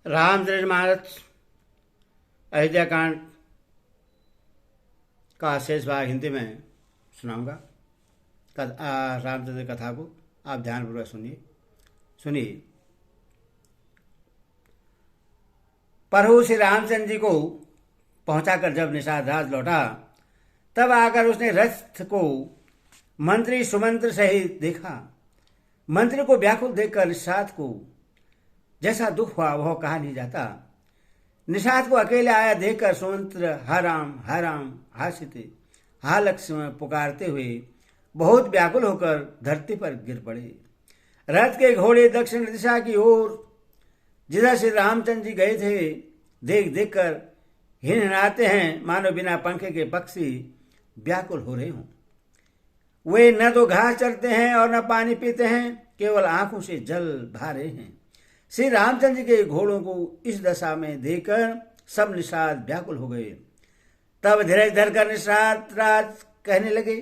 रामचरित मानस अयोध्या कांड का शेष भाग हिंदी में सुनाऊंगा। रामचंद्र कथा को आप ध्यानपूर्वक सुनिए। प्रभु श्री रामचंद्र जी को पहुंचाकर जब निषाद राज लौटा, तब आकर उसने रथ को मंत्री सुमंत्र सहित देखा। मंत्री को व्याकुल देखकर निषाद को जैसा दुख हुआ वह कहा नहीं जाता। निषाद को अकेले आया देखकर सुमंत्र हा राम हासिते हा लक्ष्मण पुकारते हुए बहुत व्याकुल होकर धरती पर गिर पड़े। रथ के घोड़े दक्षिण दिशा की ओर जिधर श्री रामचंद्र जी गए थे देख कर हिनहिनाते हैं, मानो बिना पंखे के पक्षी व्याकुल हो रहे हों। वे न तो घास चरते हैं और न पानी पीते हैं, केवल आंखों से जल बहा रहे हैं। श्री रामचंद्र के घोड़ों को इस दशा में देखकर सब निषाद व्याकुल हो गए। तब धीरज धरकर निषाद राज कहने लगे,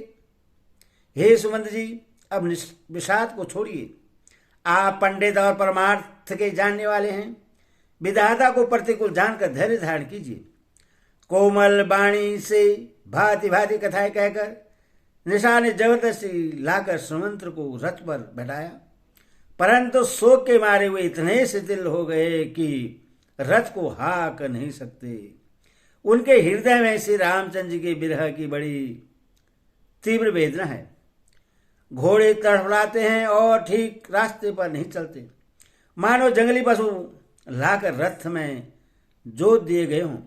हे सुमंत्र जी, अब विषाद को छोड़िए। आप पंडित और परमार्थ के जानने वाले हैं। विधाता को प्रतिकूल जानकर धैर्य धारण कीजिए। कोमल वाणी से भांति भांति कथाएं कहकर निषाद ने जबरदस्ती लाकर सुमंत्र को रथ पर बैठाया, परंतु शोक के मारे वे इतने शिथिल हो गए कि रथ को हाँक नहीं सकते। उनके हृदय में श्री रामचंद्र जी के विरह की बड़ी तीव्र वेदना है। घोड़े तड़फड़ाते हैं और ठीक रास्ते पर नहीं चलते, मानो जंगली पशु लाकर रथ में जोत दिए गए हों।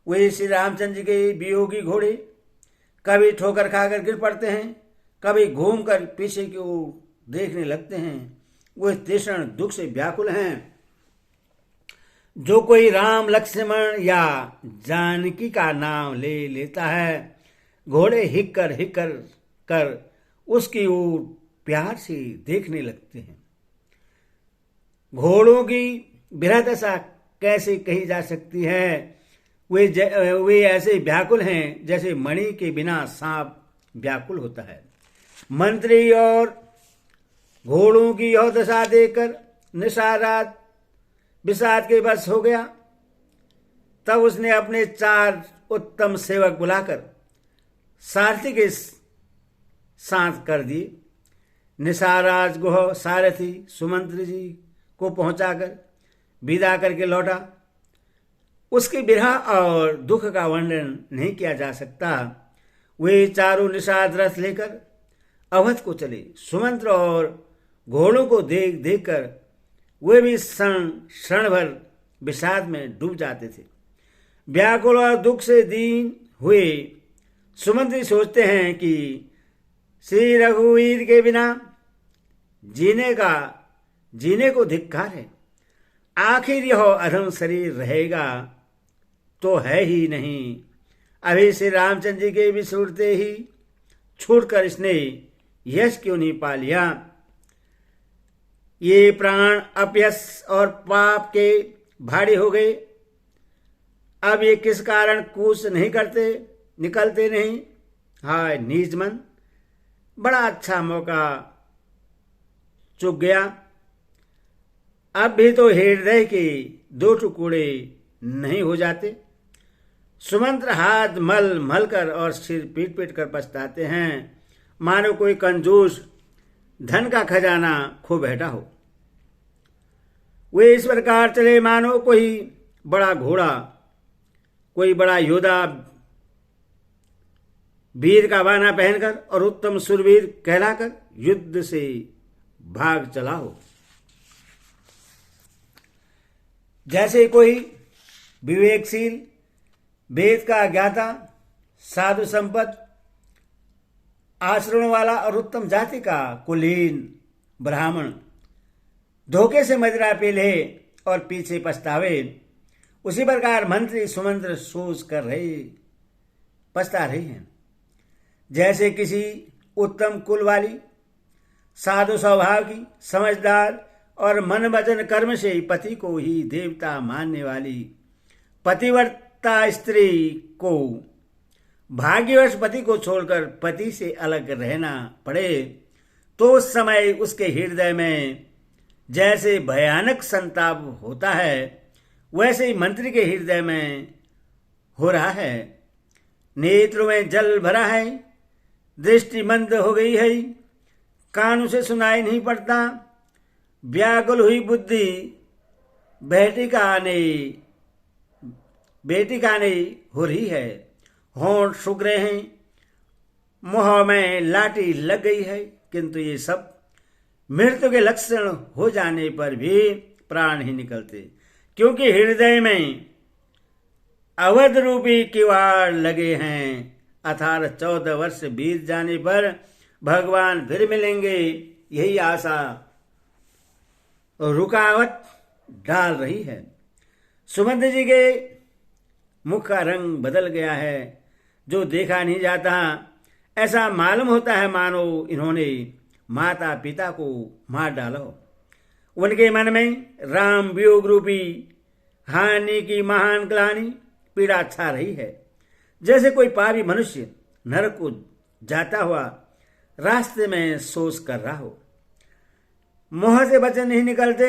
वे श्री रामचंद्र जी के वियोगी घोड़े कभी ठोकर खाकर गिर पड़ते हैं, कभी घूमकर पीछे की ओर देखने लगते हैं। वे तीक्ष्ण दुख से व्याकुल हैं। जो कोई राम लक्ष्मण या जानकी का नाम ले लेता है, घोड़े हिक कर उसकी ओर प्यार से देखने लगते हैं। घोड़ों की विरह दशा कैसे कही जा सकती है? वे ऐसे व्याकुल हैं जैसे मणि के बिना सांप व्याकुल होता है। मंत्री और घोड़ों की यह दशा देखकर निषाद विषाद के बस हो गया। तब उसने अपने 4 उत्तम सेवक बुलाकर सारथी के साथ कर दिए। निषाद गुह सारथी सुमंत्र जी को पहुंचाकर विदा करके लौटा। उसके विरह और दुख का वर्णन नहीं किया जा सकता। वे चारों निषाद रथ लेकर अवध को चले। सुमंत्र और घोड़ों को देख कर वे भी क्षण भर विषाद में डूब जाते थे। व्याकुल और दुख से दीन हुए सुमंत्री सोचते हैं कि श्री रघुवीर के बिना जीने को धिक्कार है। आखिर यह अधम शरीर रहेगा तो है ही नहीं। अभी श्री रामचंद्र जी के विछुड़ते ही छूटकर इसने यश क्यों नहीं पा लिया? ये प्राण अपयश और पाप के भारी हो गए। अब ये किस कारण कूच नहीं करते, निकलते नहीं? हाय नीच मन, बड़ा अच्छा मौका चूक गया। अब भी तो हृदय के 2 टुकड़े नहीं हो जाते। सुमंत्र हाथ मल कर और सिर पीट कर पछताते हैं, मानो कोई कंजूस धन का खजाना खो बैठा हो। वे इस प्रकार चले मानो कोई बड़ा घोड़ा, कोई बड़ा योद्धा वीर का बाना पहनकर और उत्तम सुरवीर कहलाकर युद्ध से भाग चला हो। जैसे कोई विवेकशील वेद का ज्ञाता साधु संपन्न आचरण वाला और उत्तम जाति का कुलीन ब्राह्मण धोखे से मदिरा पी ले और पीछे पछतावे, उसी प्रकार मंत्री सुमंत्र सोच कर पछता रहे हैं। जैसे किसी उत्तम कुल वाली साधु स्वभाव की समझदार और मन वचन कर्म से पति को ही देवता मानने वाली पतिव्रता स्त्री को भाग्यवश पति को छोड़कर पति से अलग रहना पड़े, तो उस समय उसके हृदय में जैसे भयानक संताप होता है, वैसे ही मंत्री के हृदय में हो रहा है। नेत्रों में जल भरा है, दृष्टि मंद हो गई है, कानों से सुनाई नहीं पड़ता, व्याकुल हुई बुद्धि बेटी काने हो रही है, होंठ सूख रहे हैं, मुंह में लाठी लग गई है। किंतु ये सब मृत्यु के लक्षण हो जाने पर भी प्राण ही निकलते, क्योंकि हृदय में अवध रूपी किवाड़ लगे हैं। 18-14 वर्ष बीत जाने पर भगवान फिर मिलेंगे, यही आशा रुकावट डाल रही है। सुमंत्र जी के मुख का रंग बदल गया है, जो देखा नहीं जाता। ऐसा मालूम होता है मानो इन्होंने माता पिता को मार डाला हो। उनके मन में राम वियोग रूपी हानि की महान ग्लानि पीड़ा छा रही है, जैसे कोई पापी मनुष्य नरक को जाता हुआ रास्ते में सोच कर रहा हो। मुंह से वचन नहीं निकलते,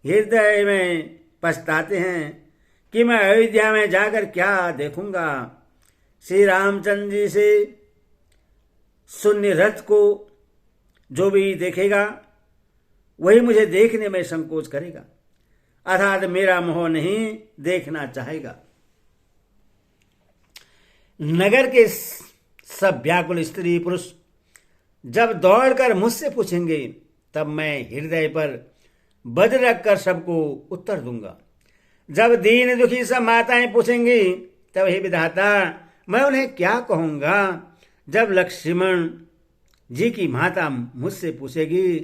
हृदय में पछताते हैं कि मैं अयोध्या में जाकर क्या देखूंगा। श्री रामचंद्र जी से शून्य रथ को जो भी देखेगा वही मुझे देखने में संकोच करेगा, अर्थात मेरा मोह नहीं देखना चाहेगा। नगर के सब व्याकुल स्त्री पुरुष जब दौड़कर मुझसे पूछेंगे, तब मैं हृदय पर वज्र रखकर सबको उत्तर दूंगा। जब दीन दुखी सब माताएं पूछेंगी, तब हे विधाता मैं उन्हें क्या कहूंगा। जब लक्ष्मण जी की माता मुझसे पूछेगी,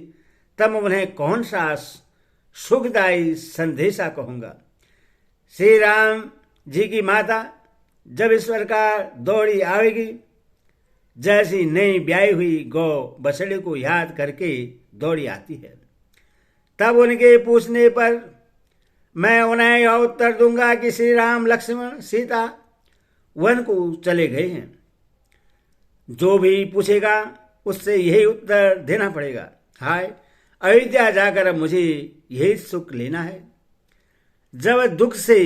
तब उन्हें कौन सा सुखदायी संदेशा कहूंगा। श्री राम जी की माता जब ईश्वर का दौड़ी आवेगी, जैसी नई ब्याई हुई गौ बछड़े को याद करके दौड़ी आती है, तब उनके पूछने पर मैं उन्हें यह उत्तर दूंगा कि श्री राम लक्ष्मण सीता वन को चले गए हैं। जो भी पूछेगा उससे यही उत्तर देना पड़ेगा, हाय अयोध्या जाकर अब मुझे यही सुख लेना है। जब दुख से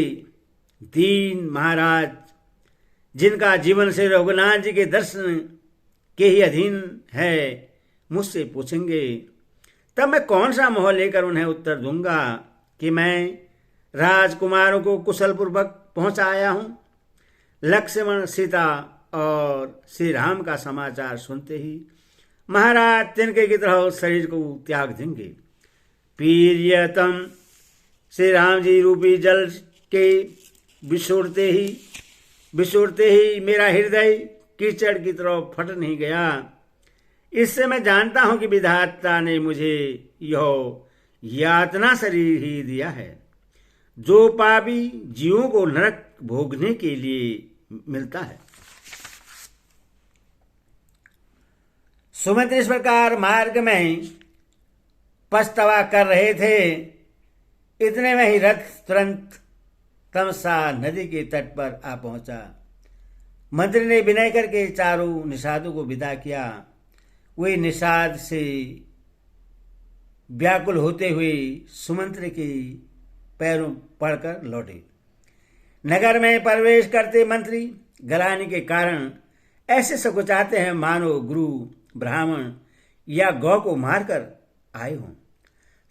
दीन महाराज, जिनका जीवन से रघुनाथ जी के दर्शन के ही अधीन है, मुझसे पूछेंगे, तब मैं कौन सा मोह लेकर उन्हें उत्तर दूंगा कि मैं राजकुमारों को कुशल पूर्वक पहुंचाया हूं। लक्ष्मण सीता और श्री राम का समाचार सुनते ही महाराज तिनके की तरह शरीर को त्याग देंगे। पीर्यतम श्री राम जी रूपी जल के बिछोड़ते ही मेरा हृदय कीचड़ की तरह फट नहीं गया। इससे मैं जानता हूं कि विधाता ने मुझे यह यातना शरीर ही दिया है, जो पापी जीवों को नरक भोगने के लिए मिलता है। सुमंत्र इस प्रकार मार्ग में पछतावा कर रहे थे। इतने में ही रथ तुरंत तमसा नदी के तट पर आ पहुंचा। मंत्री ने विनय करके चारों निषादों को विदा किया। वे निषाद से व्याकुल होते हुए सुमंत्र के पैरों पड़कर लौटे। नगर में प्रवेश करते मंत्री गलानी के कारण ऐसे सकुचाते हैं मानो गुरु ब्राह्मण या गौ को मारकर आए हों।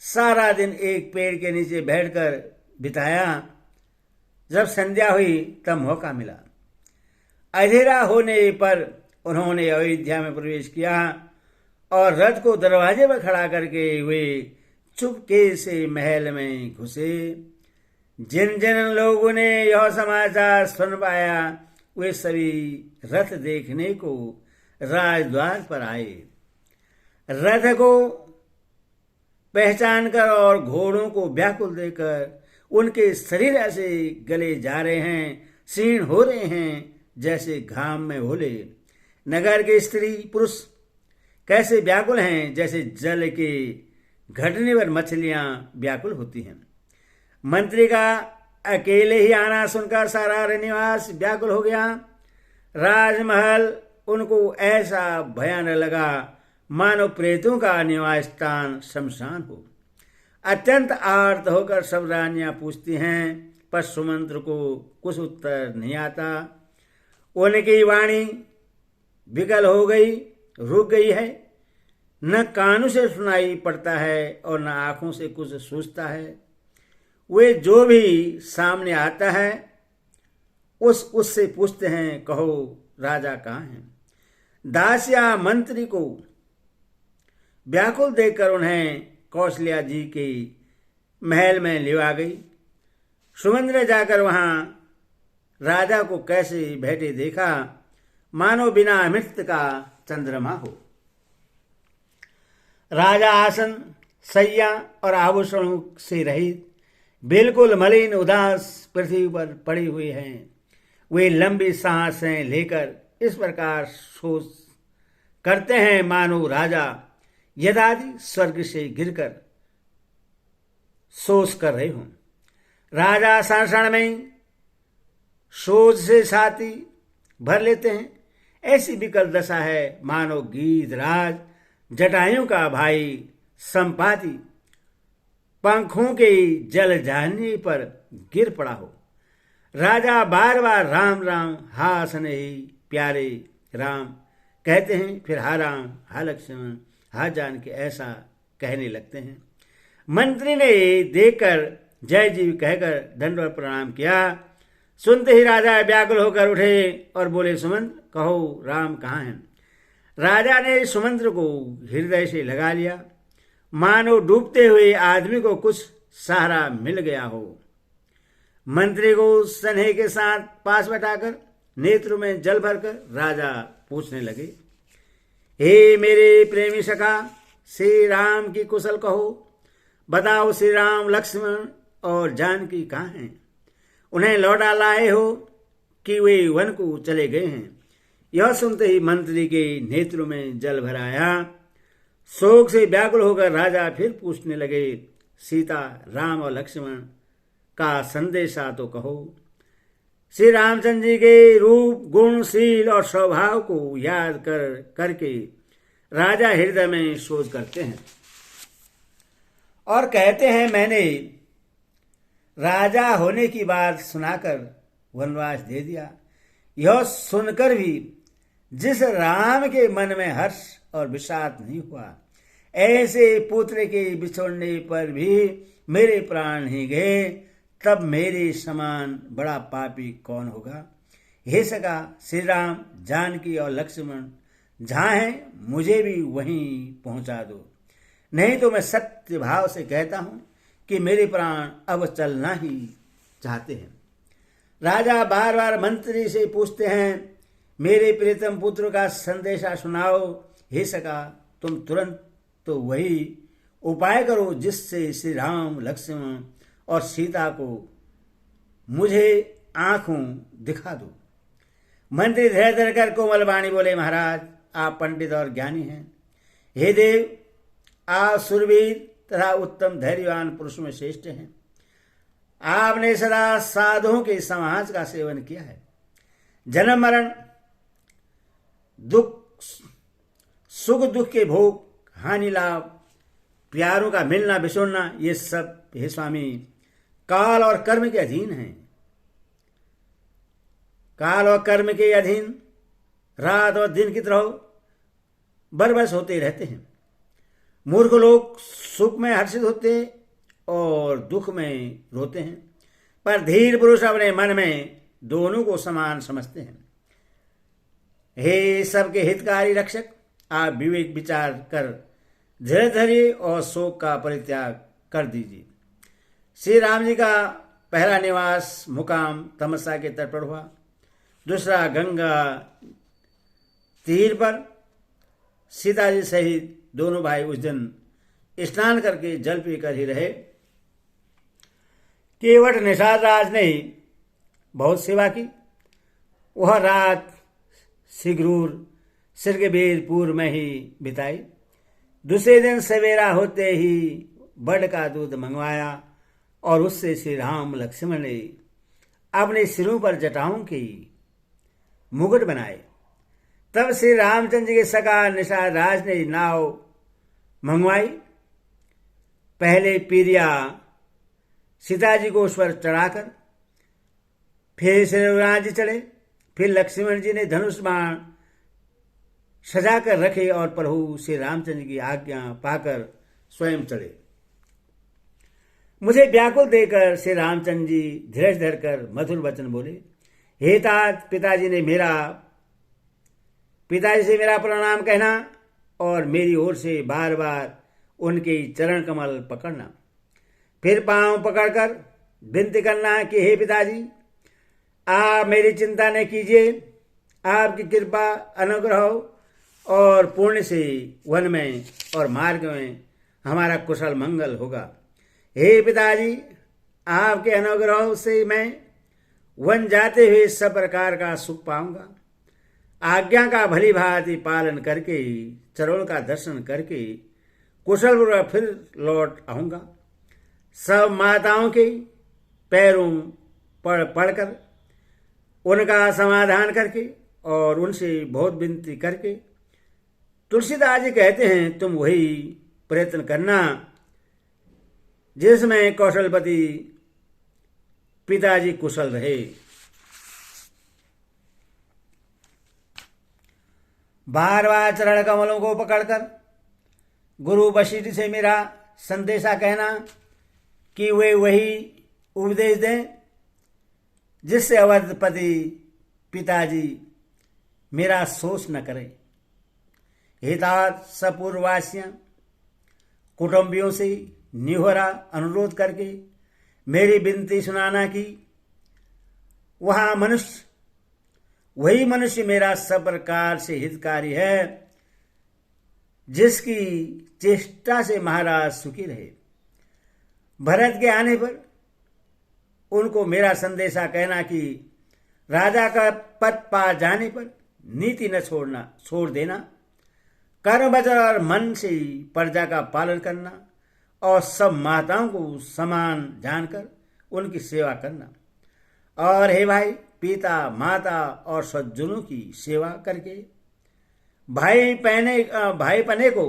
सारा दिन एक पेड़ के नीचे बैठकर बिताया। जब संध्या हुई तब मौका मिला। अंधेरा होने पर उन्होंने अयोध्या में प्रवेश किया और रथ को दरवाजे पर खड़ा करके वे चुपके से महल में घुसे। जिन जिन लोगों ने यह समाचार सुन पाया, वे सभी रथ देखने को राजद्वार पर आए। रथ को पहचान कर और घोड़ों को व्याकुल देकर उनके शरीर ऐसे गले जा रहे हैं, क्षीण हो रहे हैं जैसे घाम में ओले। नगर के स्त्री पुरुष कैसे व्याकुल हैं, जैसे जल के घटने पर मछलियां व्याकुल होती हैं। मंत्री का अकेले ही आना सुनकर सारा निवास व्याकुल हो गया। राजमहल उनको ऐसा भयानक लगा मानो प्रेतों का निवास स्थान शमशान हो। अत्यंत आर्त होकर सब रानियां पूछती हैं, पर सुमंत्र को कुछ उत्तर नहीं आता। उनकी वाणी विकल हो गई, रुक गई है। न कानों से सुनाई पड़ता है और न आंखों से कुछ सूझता है। वे जो भी सामने आता है उससे पूछते हैं, कहो राजा कहाँ हैं। दासिया मंत्री को व्याकुल देखकर उन्हें कौशल्या जी के महल में लिवा गई। सुमंत्र जाकर वहां राजा को कैसे बैठे देखा, मानो बिना अमृत का चंद्रमा हो। राजा आसन, सैया और आभूषणों से रहित बिल्कुल मलिन उदास पृथ्वी पर पड़ी हुई हैं। वे लंबी सांसें लेकर इस प्रकार सोच करते हैं, मानो राजा यदादि स्वर्ग से गिरकर सोच कर रहे हों। राजा शासन में सोच से छाती भर लेते हैं। ऐसी विकल दशा है, मानो गीधराज जटायु का भाई संपाति पंखों के जल जाने पर गिर पड़ा हो। राजा बार बार राम राम, हा स्नेही प्यारे राम कहते हैं, फिर हा राम, हा लक्ष्मण, हा जानकी ऐसा कहने लगते हैं। मंत्री ने देखकर जय जी कहकर दंडवत प्रणाम किया। सुनते ही राजा व्याकुल होकर उठे और बोले, सुमंत्र कहो राम कहाँ हैं। राजा ने सुमंत्र को हृदय से लगा लिया, मानो डूबते हुए आदमी को कुछ सहारा मिल गया हो। मंत्री को स्नेह के साथ पास बैठाकर नेत्र में जल भरकर राजा पूछने लगे, हे मेरे प्रेमी सखा, श्री राम की कुशल कहो। बताओ श्री राम, लक्ष्मण और जानकी कहाँ हैं। उन्हें लौटा लाए हो कि वे वन को चले गए हैं। यह सुनते ही मंत्री के नेत्रों में जल भर आया। शोक से व्याकुल होकर राजा फिर पूछने लगे, सीता, राम और लक्ष्मण का संदेशा तो कहो। श्री रामचंद्र जी के रूप, गुण, शील और स्वभाव को याद करके राजा हृदय में शोध करते हैं और कहते हैं, मैंने राजा होने की बात सुनाकर वनवास दे दिया। यह सुनकर भी जिस राम के मन में हर्ष और विषाद नहीं हुआ, ऐसे पुत्र के बिछोड़ने पर भी मेरे प्राण नहीं गए, तब मेरे समान बड़ा पापी कौन होगा। हे सखा, श्री राम, जानकी और लक्ष्मण जहाँ हैं, मुझे भी वहीं पहुंचा दो। नहीं तो मैं सत्य भाव से कहता हूं कि मेरे प्राण अब चलना ही चाहते हैं। राजा बार बार मंत्री से पूछते हैं, मेरे प्रीतम पुत्र का संदेशा सुनाओ। हे सखा, तुम तुरंत तो वही उपाय करो जिससे श्री राम, लक्ष्मण और सीता को मुझे आंखों दिखा दो। मंत्री धैर्य धरकर कोमल वाणी बोले, महाराज आप पंडित और ज्ञानी हैं। हे देव, आप सुरवीर तथा उत्तम धैर्यवान पुरुष में श्रेष्ठ हैं। आपने सदा साधुओं के समाज का सेवन किया है। जन्म मरण, दुख सुख दुख के भोग, हानि लाभ, प्यारों का मिलना बिछोड़ना, ये सब हे स्वामी काल और कर्म के अधीन हैं। काल और कर्म के अधीन रात और दिन की तरह बरबस होते रहते हैं। मूर्ख लोग सुख में हर्षित होते और दुख में रोते हैं, पर धीर पुरुष अपने मन में दोनों को समान समझते हैं। हे सबके हितकारी रक्षक, आप विवेक विचार कर धैर्य धरिए और शोक का परित्याग कर दीजिए। श्री राम जी का पहला निवास मुकाम तमसा के तट पर हुआ, दूसरा गंगा तीर पर। सीता जी सहित दोनों भाई उस दिन स्नान करके जल पीकर ही रहे। केवट निषाद राज ने बहुत सेवा की। वह रात सिगरूर सिरगबीरपुर में ही बिताई। दूसरे दिन सवेरा होते ही बड़ का दूध मंगवाया और उससे श्री राम लक्ष्मण ने अपने सिरों पर जटाओं की मुकुट बनाए। तब श्री रामचंद्र के सका निषाद राज ने नाव मंगवाई पहले पीरिया सीता जी को उस पर चढ़ाकर फिर श्री जी चढ़े, फिर लक्ष्मण जी ने धनुष बाण सजा कर रखे और प्रभु श्री रामचंद्र की आज्ञा पाकर स्वयं चढ़े। मुझे व्याकुल देकर श्री रामचंद्र जी धीरज धरकर मधुर वचन बोले, हे तात, पिताजी से मेरा प्रणाम कहना और मेरी ओर से बार बार उनके चरण कमल पकड़ना। फिर पांव पकड़कर विनती करना कि हे पिताजी, आप मेरी चिंता न कीजिए, आपकी कृपा अनुग्रह और पुण्य से वन में और मार्ग में हमारा कुशल मंगल होगा। हे पिताजी, आपके अनुग्रह से मैं वन जाते हुए सब प्रकार का सुख पाऊंगा। आज्ञा का भली भांति पालन करके चरोल का दर्शन करके कुशलपूर्वक फिर लौट आऊंगा। सब माताओं के पैरों पढ़कर उनका समाधान करके और उनसे बहुत विनती करके, तुलसीदास जी कहते हैं, तुम वही प्रयत्न करना जिसमें कौशलपति पिताजी कुशल रहे। बार बार चरण कमलों को पकड़कर गुरु वशिष्ठ से मेरा संदेशा कहना कि वे वही उपदेश दें जिससे अवधपति पिताजी मेरा शोष न करें। हितात सपूर्ववासियां कुटुंबियों से निहोरा अनुरोध करके मेरी विनती सुनाना कि वही मनुष्य मेरा सब प्रकार से हितकारी है जिसकी चेष्टा से महाराज सुखी रहे। भरत के आने पर उनको मेरा संदेशा कहना कि राजा का पद पा जाने पर नीति न छोड़ देना, कर्म वचन और मन से प्रजा का पालन करना और सब माताओं को समान जानकर उनकी सेवा करना। और हे भाई, पिता माता और सज्जनों की सेवा करके भाई पने को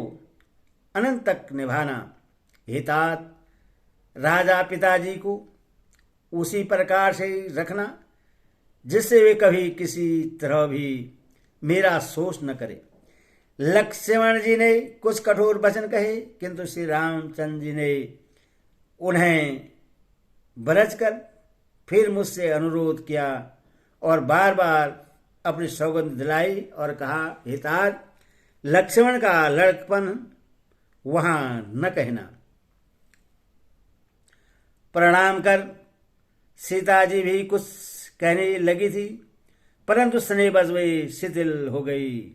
अनंत तक निभाना। हितात राजा पिताजी को उसी प्रकार से रखना जिससे वे कभी किसी तरह भी मेरा शोष न करे। लक्ष्मण जी ने कुछ कठोर वचन कहे, किंतु श्री रामचंद्र जी ने उन्हें बरज कर फिर मुझसे अनुरोध किया और बार बार अपनी सौगंध दिलाई और कहा, हितात, लक्ष्मण का लड़कपन वहां न कहना। प्रणाम कर सीता जी भी कुछ कहने लगी थी, परंतु स्नेहवश वे शिथिल हो गई।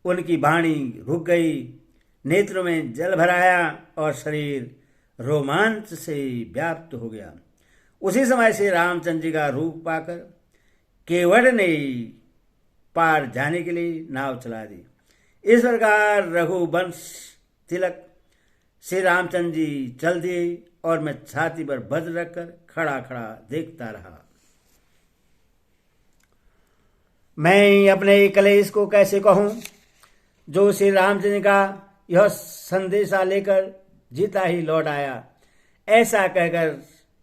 उनकी वाणी रुक गई, नेत्रों में जल भराया और शरीर रोमांच से व्याप्त हो गया। उसी समय से रामचंद्र जी का रूप पाकर केवट ने पार जाने के लिए नाव चला दी। इस प्रकार रघुवंश तिलक श्री रामचंद्र जी चल दिए और मैं छाती पर वज्र रखकर खड़ा खड़ा देखता रहा। मैं अपने कलेश को कैसे कहूं जो श्री रामचंद्र का यह संदेशा लेकर जीता ही लौट आया। ऐसा कहकर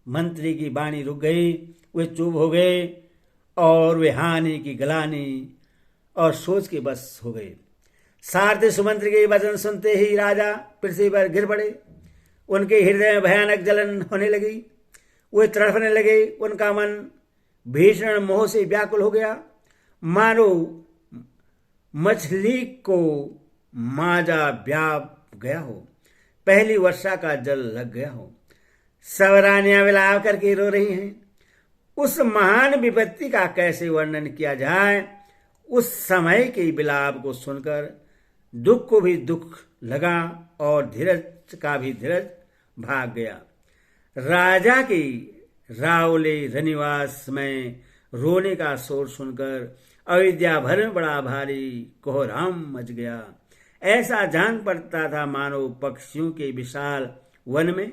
मंत्री की वाणी रुक गई, वे चुप हो गए और वे हानि की गलानी और सोच के बस हो गए। सारथी सुमंत्र के वचन सुनते ही राजा पृथ्वी पर गिर पड़े। उनके हृदय में भयानक जलन होने लगी, वे तड़पने लगे। उनका मन भीषण मोह से व्याकुल हो गया, मानो मछली को माजा व्याप गया हो, पहली वर्षा का जल लग गया हो। सब रानियां विलाप करके रो रही हैं। उस महान विपत्ति का कैसे वर्णन किया जाए। उस समय के विलाप को सुनकर दुख को भी दुख लगा और धीरज का भी धीरज भाग गया। राजा के रावले रनिवास में रोने का शोर सुनकर अयोध्या भर में बड़ा भारी कोहराम मच गया। ऐसा जान पड़ता था मानो पक्षियों के विशाल वन में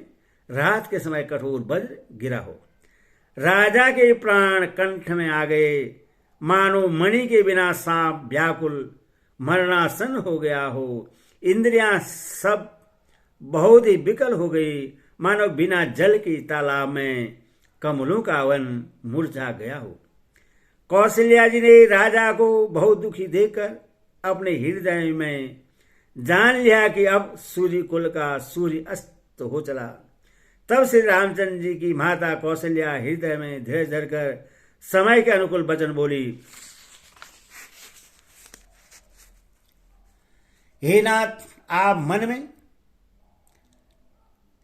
रात के समय कठोर वज्र गिरा हो। राजा के प्राण कंठ में आ गए, मानो मणि के बिना सांप व्याकुल मरणासन हो गया हो। इंद्रियां सब बहुत ही विकल हो गई, मानो बिना जल की तालाब में कमलों का वन मुरझा गया हो। कौशल्या जी ने राजा को बहुत दुखी देखकर अपने हृदय में जान लिया कि अब सूर्य कुल का सूर्य अस्त हो चला। तब श्री रामचंद्र जी की माता कौशल्या हृदय में धीरज धरकर समय के अनुकूल वचन बोली, हे नाथ, आप मन में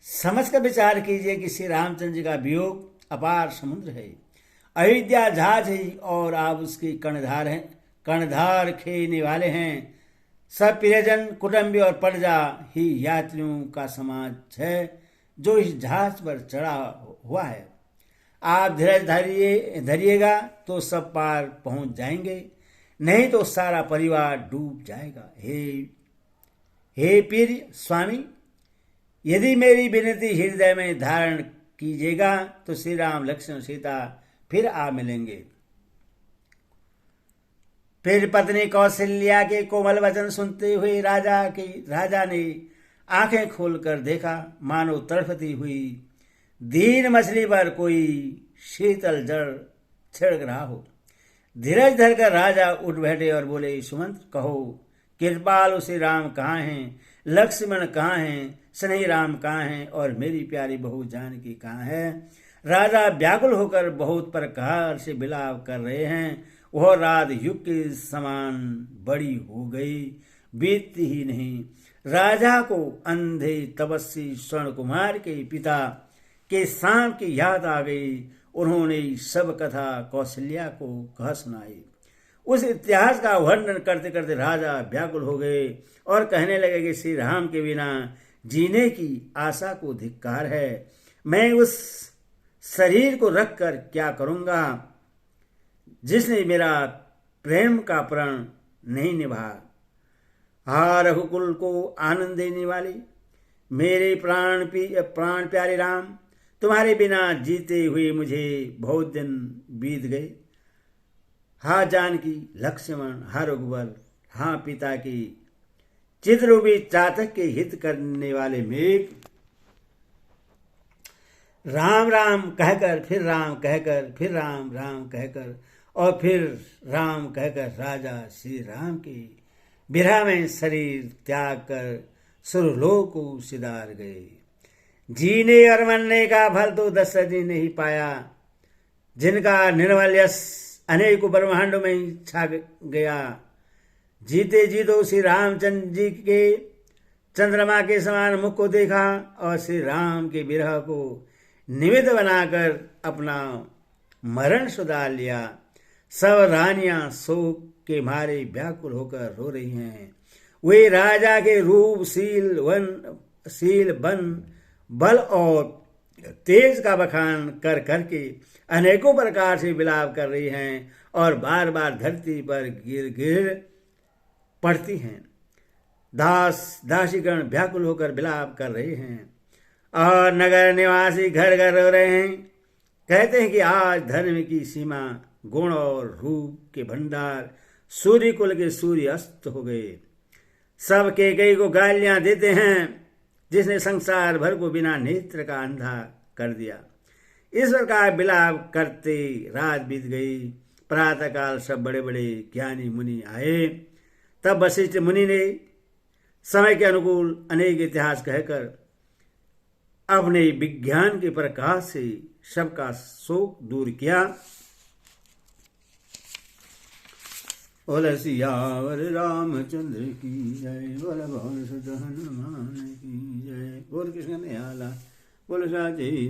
समझ कर विचार कीजिए कि श्री रामचंद्र जी का वियोग अपार समुद्र है, अयोध्या जहाज है और आप उसकी कर्णधार खेने वाले हैं। सब प्रियजन, कुटुंबी और प्रजा ही यात्रियों का समाज है जो इस जहाज पर चढ़ा हुआ है। आप धीरज धरिएगा तो सब पार पहुंच जाएंगे, नहीं तो सारा परिवार डूब जाएगा। हे प्रिय स्वामी, यदि मेरी विनती हृदय में धारण कीजिएगा तो श्री राम, लक्ष्मण, सीता फिर आ मिलेंगे। फिर पत्नी कौशल्या के कोमल वचन सुनते हुए राजा ने आंखें खोलकर देखा, मानो तड़पती हुई दीन मछली पर कोई शीतल जड़ छिड़क रहा हो। धीरज धरकर राजा उठ बैठे और बोले, सुमंत, कहो, कृपालु श्री राम कहाँ हैं? लक्ष्मण कहाँ हैं? स्नेही राम कहाँ हैं? और मेरी प्यारी बहू जानकी कहाँ है? राजा व्याकुल होकर बहुत प्रकार से विलाप कर रहे हैं। वह रात युग के समान बड़ी हो गई, बीतती ही नहीं। राजा को अंधे तपस्वी स्वर्ण कुमार के पिता के सांप की याद आ गई। उन्होंने सब कथा कौशल्या को कह सुनाई। उस इतिहास का वर्णन करते करते राजा व्याकुल हो गए और कहने लगे कि श्री राम के बिना जीने की आशा को धिक्कार है। मैं उस शरीर को रखकर क्या करूंगा जिसने मेरा प्रेम का प्रण नहीं निभाया। हा रघुकुल को आनंद देने वाले मेरे प्राण प्यारे राम, तुम्हारे बिना जीते हुए मुझे बहुत दिन बीत गए। हा जानकी, लक्ष्मण, हा रघुवर, हा पिता की चित्ररूपी चातक के हित करने वाले मेघ, राम राम कहकर फिर राम कहकर फिर राम राम कहकर और फिर राम कहकर राजा श्री राम के विरह में शरीर त्याग कर सुरलोक को सिधार गए। जीने और मरने का फल तो दशरथ जी ने ही पाया, जिनका निर्मल यश अनेकों ब्रह्मांडों में ही छा गया। जीते जी तो श्री रामचंद्र जी के चंद्रमा के समान मुख को देखा और श्री राम के विरह को निमित्त बनाकर अपना मरण सुधार लिया। सब रानियां शोक के मारे व्याकुल होकर रो रही हैं। वे राजा के रूप, शील, बल और तेज का बखान कर करके अनेकों प्रकार से विलाप कर रही हैं और बार बार धरती पर गिर गिर पड़ती हैं। दासीगण व्याकुल होकर विलाप कर रहे हैं और नगर निवासी घर घर रो रहे हैं। कहते हैं कि आज धर्म की सीमा, गुण और रूप के भंडार, सूर्य कुल के सूर्य अस्त हो गए। सब कई को गालियां देते हैं, जिसने संसार भर को बिना नेत्र का अंधा कर दिया। इस प्रकार विलाप करते रात बीत गई। प्रातःकाल सब बड़े बड़े ज्ञानी मुनि आए। तब वशिष्ठ मुनि ने समय के अनुकूल अनेक इतिहास कहकर अपने विज्ञान के प्रकाश से सबका शोक दूर किया। बोल सियावर रामचंद्र की जय, बोल भवन सुत हनुमान की जय। बोल कृष्ण ने आला, बोल साची।